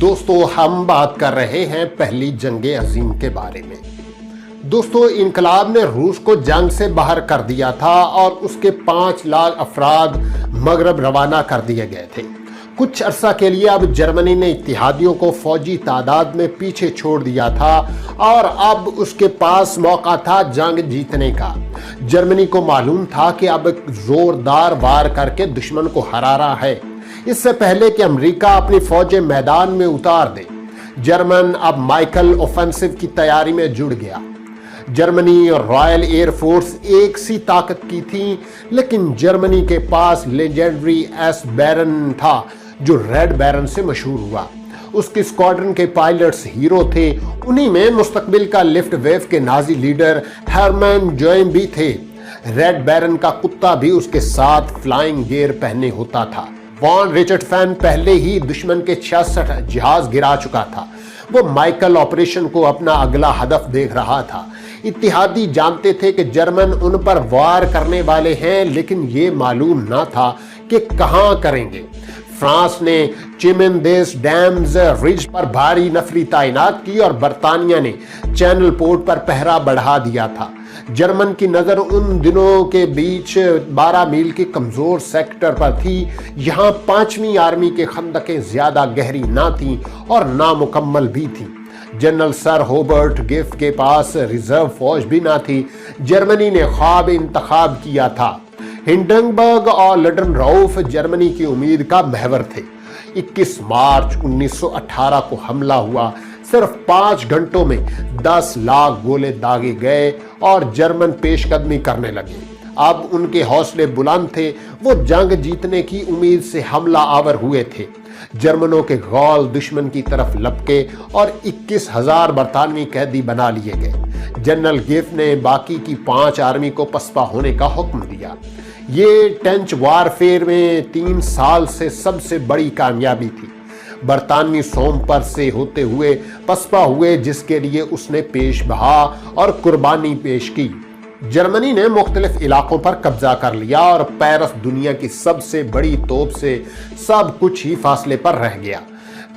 دوستو ہم بات کر رہے ہیں پہلی جنگ عظیم کے بارے میں۔ دوستو انقلاب نے روس کو جنگ سے باہر کر دیا تھا اور اس کے 5 لاکھ افراد مغرب روانہ کر دیے گئے تھے۔ کچھ عرصہ کے لیے اب جرمنی نے اتحادیوں کو فوجی تعداد میں پیچھے چھوڑ دیا تھا اور اب اس کے پاس موقع تھا جنگ جیتنے کا۔ جرمنی کو معلوم تھا کہ اب زوردار وار کر کے دشمن کو ہرا ہے، اس سے پہلے کہ امریکہ اپنی فوجیں میدان میں اتار دے۔ جرمن اب مائیکل اوفنسو کی تیاری میں جڑ گیا۔ جرمنی اور رائل ایئر فورس ایک سی طاقت کی تھی، لیکن جرمنی کے پاس لیجنڈری ایس بیرن تھا جو ریڈ بیرن سے مشہور ہوا۔ اس کی اسکواڈرن کے پائلٹس ہیرو تھے، انہی میں مستقبل کا لفٹ ویف کے نازی لیڈر ہرمن جوئم بھی تھے۔ ریڈ بیرن کا کتا بھی اس کے ساتھ فلائنگ گیئر پہنے ہوتا تھا۔ وان ریچٹفین پہلے ہی دشمن کے 66 جہاز گرا چکا تھا۔ وہ مائیکل آپریشن کو اپنا اگلا ہدف دیکھ رہا تھا۔ اتحادی جانتے تھے کہ جرمن ان پر وار کرنے والے ہیں، لیکن یہ معلوم نہ تھا کہ کہاں کریں گے۔ فرانس نے چیمندیس ڈیمز رج پر بھاری نفری تعینات کی اور برطانیہ نے چینل پورٹ پر پہرا بڑھا دیا تھا۔ جرمن کی نظر ان دنوں کے بیچ 12 میل کے کمزور سیکٹر پر تھی۔ یہاں 5ویں آرمی کے خندقیں زیادہ گہری نہ تھیں اور نامکمل بھی تھیں۔ جنرل سر ہوبرٹ گیف کے پاس ریزرو فوج بھی نہ تھی۔ جرمنی نے خواب انتخاب کیا تھا۔ ہنڈنبرگ اور لڈن راؤف جرمنی کی امید کا محور تھے۔ 21 مارچ 1918 کو حملہ ہوا۔ صرف 5 گھنٹوں میں 10 لاکھ گولے داغے گئے اور جرمن پیش قدمی کرنے لگے۔ اب ان کے حوصلے بلند تھے، وہ جنگ جیتنے کی امید سے حملہ آور ہوئے تھے۔ جرمنوں کے غول دشمن کی طرف لپکے اور 21,000 برطانوی قیدی بنا لیے گئے۔ جنرل گیف نے باقی کی 5 آرمی کو پسپا ہونے کا حکم دیا۔ یہ ٹینچ وارفیئر میں 3 سال سے سب سے بڑی کامیابی تھی۔ برطانوی سومپر سے ہوتے ہوئے پسپا ہوئے، جس کے لیے اس نے پیش بہا اور قربانی پیش کی۔ جرمنی نے مختلف علاقوں پر قبضہ کر لیا اور پیرس دنیا کی سب سے بڑی توپ سے سب کچھ ہی فاصلے پر رہ گیا۔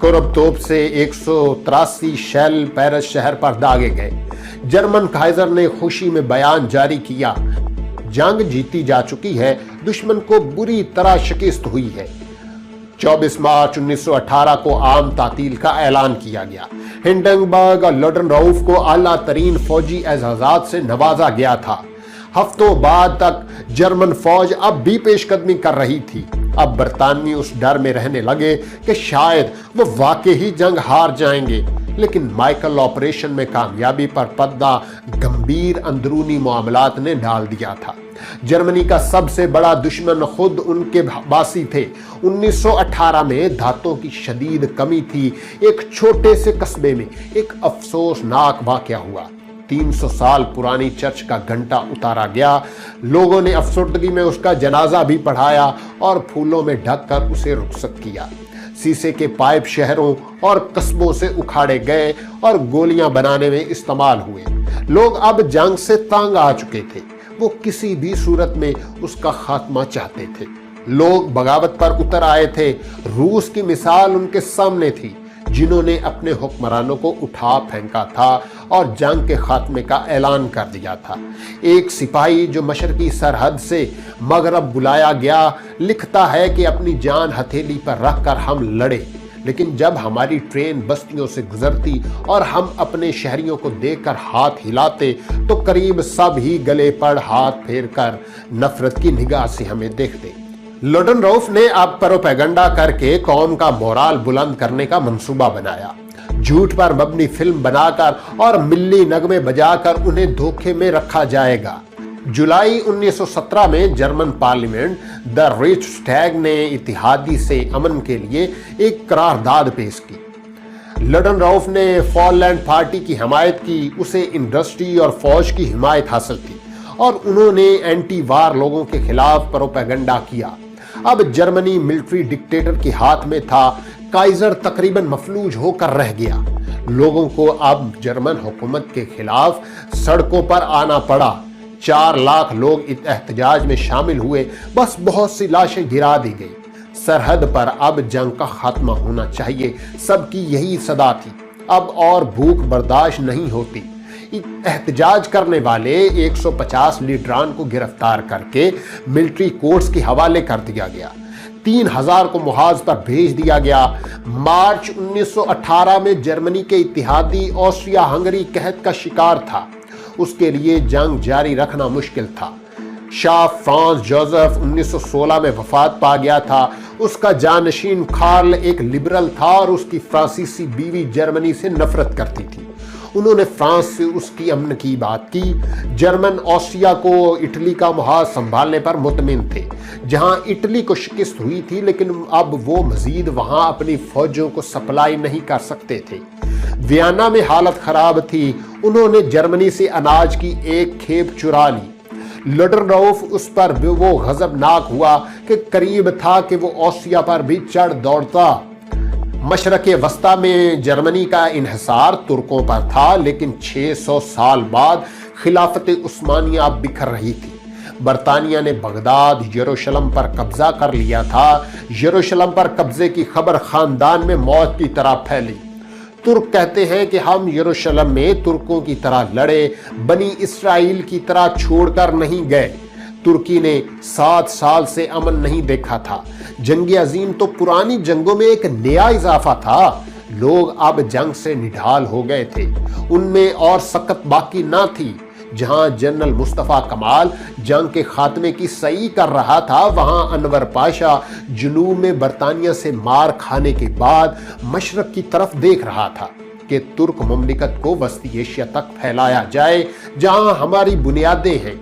کرب توپ سے 183 شیل پیرس شہر پر داغے گئے۔ جرمن کائزر نے خوشی میں بیان جاری کیا، جنگ جیتی جا چکی ہے، دشمن کو بری طرح شکست ہوئی ہے۔ 24 مارچ 1918 کو عام تعطیل کا اعلان کیا گیا۔ ہنڈنبرگ اور لڈن راؤف کو اعلیٰ ترین فوجی اعزازات سے نوازا گیا تھا۔ ہفتوں بعد تک جرمن فوج اب بھی پیش قدمی کر رہی تھی۔ اب برطانوی اس ڈر میں رہنے لگے کہ شاید وہ واقعی جنگ ہار جائیں گے، لیکن مائیکل آپریشن میں کامیابی پر پردہ گمبھیر اندرونی معاملات نے ڈال دیا تھا۔ جرمنی کا سب سے بڑا دشمن خود ان کے باسی تھے۔ 1918 میں دھاتوں کی شدید کمی تھی۔ ایک چھوٹے سے قصبے میں ایک افسوسناک واقعہ ہوا۔ 300 سال پرانی چرچ کا گھنٹا اتارا گیا۔ لوگوں نے افسردگی میں اس کا جنازہ بھی پڑھایا اور پھولوں میں ڈھک کر اسے رخصت کیا۔ سیسے کے پائپ شہروں اور قصبوں سے اکھاڑے گئے اور گولیاں بنانے میں استعمال ہوئے۔ لوگ اب جنگ سے تنگ آ چکے تھے، وہ کسی بھی صورت میں اس کا خاتمہ چاہتے تھے۔ لوگ بغاوت پر اتر آئے تھے۔ روس کی مثال ان کے سامنے تھی، جنہوں نے اپنے حکمرانوں کو اٹھا پھینکا تھا اور جنگ کے خاتمے کا اعلان کر دیا تھا۔ ایک سپاہی جو مشرقی سرحد سے مغرب بلایا گیا لکھتا ہے کہ اپنی جان ہتھیلی پر رکھ کر ہم لڑے، لیکن جب ہماری ٹرین بستیوں سے گزرتی اور ہم اپنے شہریوں کو دیکھ کر ہاتھ ہلاتے تو قریب سب ہی گلے پڑ ہاتھ پھیر کر نفرت کی نگاہ سے ہمیں دیکھتے۔ لڈن راؤف نے اب پروپیگنڈا کر کے قوم کا مورال بلند کرنے کا منصوبہ بنایا۔ جھوٹ پر مبنی فلم بنا کر اور ملی نغمے بجا کر انہیں دھوکے میں رکھا جائے گا۔ جولائی 1917 میں جرمن پارلیمنٹ دی ریچسٹیگ نے اتحادی سے امن کے لیے ایک قرارداد پیش کی۔ لڈن راؤف نے فال لینڈ پارٹی کی حمایت کی، اسے انڈسٹری اور فوج کی حمایت حاصل تھی اور انہوں نے اینٹی وار لوگوں کے خلاف پروپیگنڈا کیا۔ اب جرمنی ملٹری ڈکٹیٹر کے ہاتھ میں تھا۔ کائزر تقریباً مفلوج ہو کر رہ گیا۔ لوگوں کو اب جرمن حکومت کے خلاف سڑکوں پر آنا پڑا۔ 4 لاکھ لوگ احتجاج میں شامل ہوئے، بس بہت سی لاشیں گرا دی گئی۔ सरहद पर अब जंग का खात्मा होना चाहिए। सबकी यही सदा थी। अब और भूख बर्दाश्त नहीं होती। एहतजाज करने वाले 150 लीडरान को गिरफ्तार करके मिलिट्री कोर्ट्स के हवाले कर दिया गया। 3000 को मुहाज पर भेज दिया गया। मार्च 1918 में जर्मनी के इत्तेहादी ऑस्ट्रिया हंगरी कहत का शिकार था। उसके लिए जंग जारी रखना मुश्किल था। शाह फ्रांस जोसेफ 1916 में वफात पा गया था। उसका जानशीन कार्ल एक लिबरल था और उसकी फ्रांसीसी बीवी जर्मनी से नफरत करती थी। उन्होंने फ्रांस से उसकी अमन की बात की। जर्मन ऑस्ट्रिया को इटली का मुहाज संभालने पर मुतमिन थे। जहां इटली को शिकस्त हुई थी, लेकिन अब वो मजीद वहां अपनी फौजों को सप्लाई नहीं कर सकते थे। वियना में हालत खराब थी। उन्होंने जर्मनी से अनाज की एक खेप चुरा ली। लुडेनडॉर्फ उस पर वो गजबनाक हुआ कि करीब था कि वो ऑस्ट्रिया पर भी चढ़ दौड़ता। मशरक़े वस्ता में जर्मनी का इन्हिसार तुर्कों पर था, लेकिन 600 साल बाद खिलाफत उस्मानिया बिखर रही थी। बरतानिया ने बगदाद, यरूशलेम पर कब्जा कर लिया था। यरूशलेम पर कब्जे की खबर खानदान में मौत की तरह फैली। तुर्क कहते हैं कि हम यरूशलेम में तुर्कों की तरह लड़े, बनी इस्राइल की तरह छोड़कर नहीं गए। तुर्की ने 7 साल से अमन नहीं देखा था। जंग अजीम तो पुरानी जंगों में एक नया इजाफा था। लोग अब जंग से निढाल हो गए थे। उनमें और सख्त बाकी ना थी। जहां जनरल मुस्तफा कमाल जंग के खात्मे की सही कर रहा था, वहां अनवर पाशा जुनूब में बरतानिया से मार खाने के बाद मशरक की तरफ देख रहा था कि तुर्क मुमलिकत को वस्ती एशिया तक फैलाया जाए, जहां हमारी बुनियादें हैं।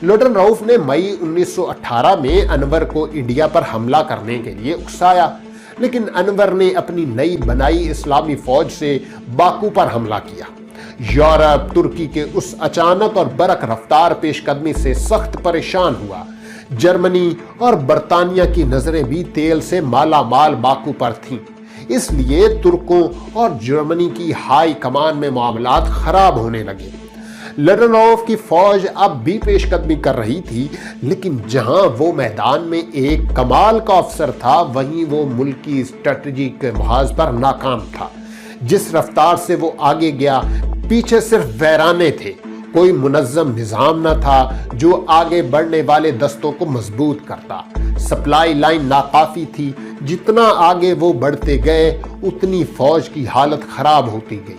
लुडेनडॉर्फ ने मई 1918 में अनवर को इंडिया पर हमला करने के लिए उकसाया, लेकिन अनवर ने अपनी नई बनाई इस्लामी फौज से बाकू पर हमला किया। यूरोप तुर्की के उस अचानक और बरक रफ्तार पेशकदमी से सख्त परेशान हुआ। जर्मनी और बरतानिया की नजरें भी तेल से माला माल बाकू पर थीं। इसलिए तुर्कों और जर्मनी की हाई कमान में मामलात खराब होने लगे। लुडेनडॉर्फ की फौज अब भी पेशकदमी कर रही थी, लेकिन जहां वो मैदान में एक कमाल का अफसर था, वहीं वो मुल्की स्ट्रेटजी के मुहाज पर नाकाम था। जिस रफ्तार से वो आगे गया, पीछे सिर्फ वैराने थे। कोई मुनज्जम निजाम न था जो आगे बढ़ने वाले दस्तों को मजबूत करता। सप्लाई लाइन नाकाफी थी। जितना आगे वो बढ़ते गए, उतनी फौज की हालत खराब होती गई।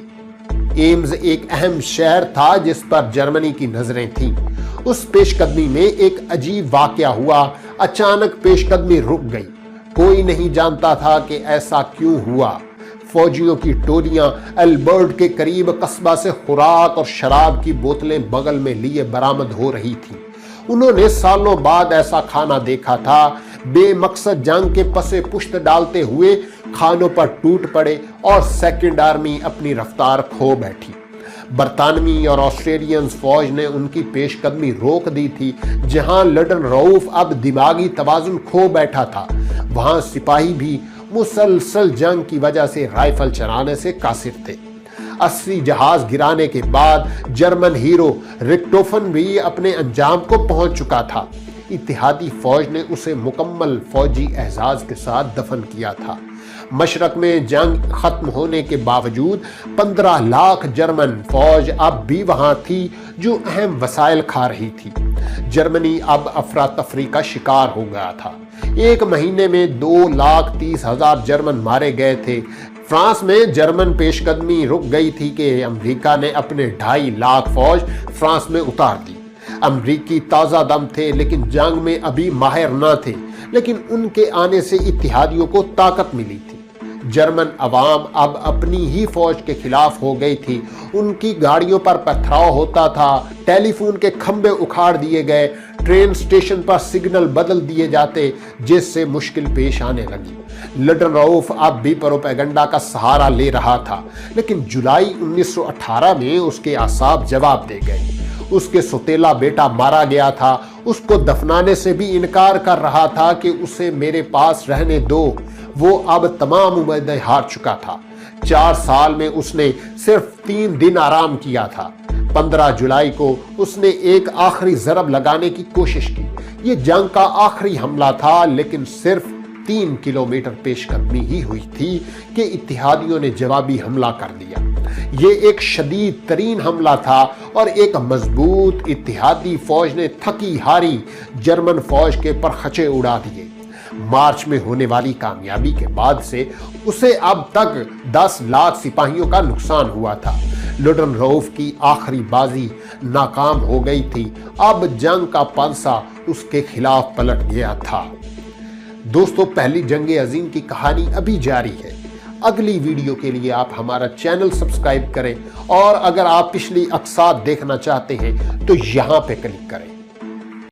एम्स एक अहम शहर था जिस पर जर्मनी की नजरें थीं। उस पेशकदमी में एक अजीब वाकया हुआ। अचानक पेशकदमी रुक गई। कोई नहीं जानता था कि ऐसा क्यों हुआ। फौजियों की टोलियां अल्बर्ट के करीब कस्बा से खुराक और शराब की बोतलें बगल में लिए बरामद हो रही थी। उन्होंने सालों बाद ऐसा खाना देखा था। बेमकसद जंग के पसे पुश्त डालते हुए खानों पर टूट पड़े और सेकेंड आर्मी अपनी रफ्तार खो बैठी। बरतानवी और ऑस्ट्रेलियन फौज ने उनकी पेशकदमी रोक दी थी। जहां लुडेनडॉर्फ अब दिमागी तवाजुन खो बैठा था, वहां सिपाही भी मुसलसल जंग की वजह से राइफल चलाने से कासिर थे। असली जहाज गिराने के बाद जर्मन हीरो रिक्टोफन भी अपने अंजाम को पहुंच चुका था। इत्तेहादी फौज ने उसे मुकम्मल फौजी एजाज के साथ दफन किया था। मशरक में जंग खत्म होने के बावजूद 15 लाख जर्मन फौज अब भी वहां थी जो अहम वसाइल खा रही थी। जर्मनी अब अफरा तफरी का शिकार हो गया था। एक महीने में 2,30,000 जर्मन मारे गए थे। फ्रांस में जर्मन पेशकदमी रुक गई थी कि अमेरिका ने अपने 2.5 लाख फौज फ्रांस में उतार दी। अमरीकी ताज़ा दम थे, लेकिन जंग में अभी माहिर न थे, लेकिन उनके आने से इत्तेहादियों को ताकत मिली थी। जर्मन अवाम अब अपनी ही फौज के खिलाफ हो गई थी। उनकी गाड़ियों पर पथराव होता था, टेलीफोन के खंभे उखाड़ दिए गए, ट्रेन स्टेशन पर सिग्नल बदल दिए जाते, जिससे मुश्किल पेश आने लगी। लुडेनडॉर्फ अब भी प्रोपेगेंडा का सहारा ले रहा था, लेकिन जुलाई 1918 में उसके आसाब जवाब दे गए। उसके सौतेला बेटा मारा गया था। उसको दफनाने से भी इनकार कर रहा था कि उसे मेरे पास रहने दो। वो अब तमाम उम्मीदें हार चुका था। 4 साल में उसने सिर्फ 3 दिन आराम किया था। 15 जुलाई को उसने एक आखिरी जरब लगाने की कोशिश की। ये जंग का आखिरी हमला था, लेकिन सिर्फ 3 किलोमीटर पेशकदमी ही हुई थी कि इत्तेहादियों ने जवाबी हमला कर दिया। ये एक शदीद तरीन हमला था और एक मजबूत इत्तेहादी फौज ने थकी हारी जर्मन फौज के परखचे उड़ा दिए। मार्च में होने वाली कामयाबी के बाद से उसे अब तक 10 लाख सिपाहियों का नुकसान हुआ था। लुडेनरोफ की आखिरी बाजी नाकाम हो गई थी। अब जंग का पांसा उसके खिलाफ पलट गया था। दोस्तों, पहली जंग अजीम की कहानी अभी जारी है। अगली वीडियो के लिए आप हमारा चैनल सब्सक्राइब करें और अगर आप पिछली अक़सात देखना चाहते हैं तो यहाँ पे क्लिक करें।